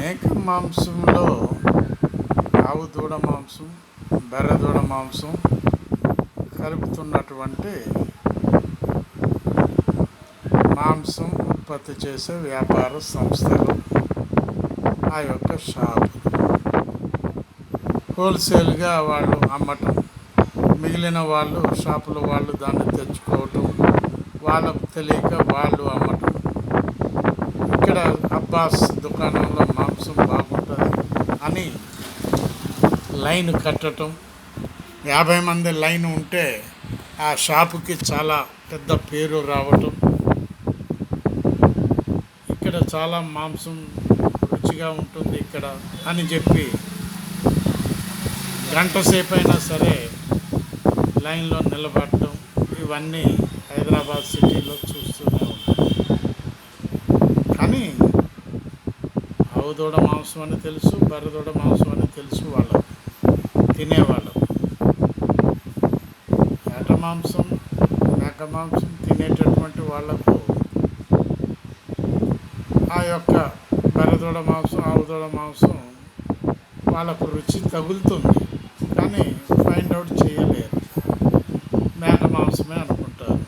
మేక మాంసంలో ఆవు దూడ మాంసం, బర్రె దూడ మాంసం కలుపుతున్నటువంటి మాంసం ఉత్పత్తి చేసే వ్యాపార సంస్థలు, ఆ యొక్క షాపులు హోల్సేల్గా వాళ్ళు అమ్మటం, మిగిలిన వాళ్ళు షాపుల వాళ్ళు దాన్ని తెచ్చుకోవటం, వాళ్ళకు తెలియక వాళ్ళు అమ్మటం. ఇక్కడ అబ్బాస్ దుకాణంలో మాంసం బాగుంటుంది అని లైన్ కట్టడం, 50 మంది లైన్ ఉంటే ఆ షాపుకి చాలా పెద్ద పేరు రావటం. ఇక్కడ చాలా మాంసం రుచిగా ఉంటుంది ఇక్కడ అని చెప్పి గంట సేపు అయినా సరే లైన్లో నిలబడటం, ఇవన్నీ హైదరాబాద్ సిటీలో చూస్తూనే ఉంటాం. కానీ ఆవు దూడ మాంసం అని తెలుసు, బర్రె దూడ మాంసం అని తెలుసు వాళ్ళకు, తినేవాళ్ళకు. ఏట మాంసం, మేక మాంసం తినేటటువంటి వాళ్లకు ఆ యొక్క బర్రె దూడ మాంసం, ఆవు దూడ మాంసం వాళ్ళకు రుచి తగులుతుంది, కానీ ఫైండ్ అవుట్ చేయలేరు. మేక మాంసమే అనుకుంటారు.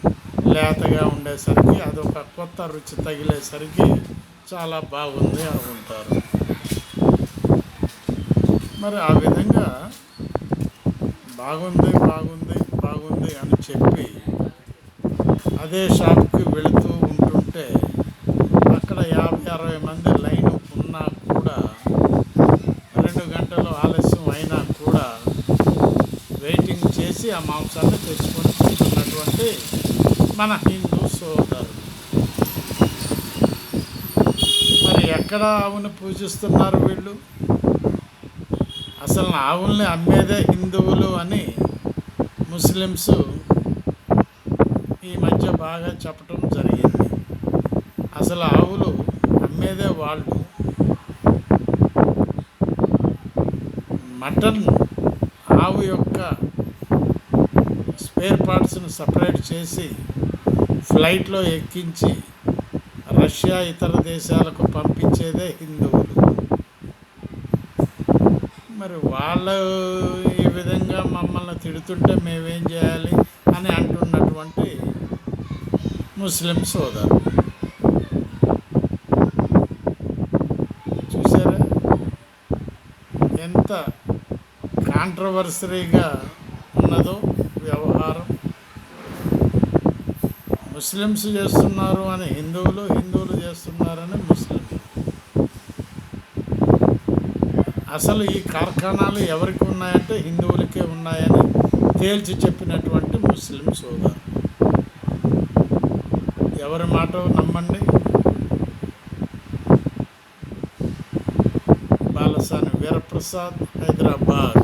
లేతగా ఉండేసరికి అదొక కొత్త రుచి తగిలేసరికి చాలా బాగుంది అనుకుంటారు. మరి ఆ విధంగా బాగుంది బాగుంది బాగుంది అని చెప్పి అదే షాప్కి వెళుతూ ఉంటుంటే అక్కడ 50-60 మంది లైన్ ఉన్నా కూడా, 2 గంటలు ఆలస్యం అయినా కూడా వెయిటింగ్ చేసి ఆ మాంసాన్ని తెచ్చుకొని తింటున్నటువంటి మన హిందూ సోదరులు. మరి ఎక్కడ ఆవుని పూజిస్తున్నారు వీళ్ళు? అసలు ఆవుల్ని అమ్మేదే హిందువులు అని ముస్లిమ్స్ ఈ మధ్య బాగా చెప్పటం జరిగింది. అసలు ఆవులు అమ్మేదే వాళ్ళు. మటన్, ఆవు యొక్క స్పేర్ పార్ట్స్ను సపరేట్ చేసి ఫ్లైట్లో ఎక్కించి రష్యా ఇతర దేశాలకు పంపించేదే హిందువులు. మరి వాళ్ళు ఈ విధంగా మమ్మల్ని తిడుతుంటే మేమేం చేయాలి అని అంటున్నటువంటి ముస్లిం సోదరు చూసారా ఎంత కాంట్రవర్సరీగా ఉన్నదో వ్యవహారం. ముస్లిమ్స్ చేస్తున్నారు అని హిందువులు, హిందువులు చేస్తున్నారని ముస్లిం. అసలు ఈ కార్ఖానాలు ఎవరికి ఉన్నాయంటే హిందువులకే ఉన్నాయని తేల్చి చెప్పినటువంటి ముస్లిం సోదరు. ఎవరి మాట నమ్మండి. బాలసాని వీరప్రసాద్, హైదరాబాద్.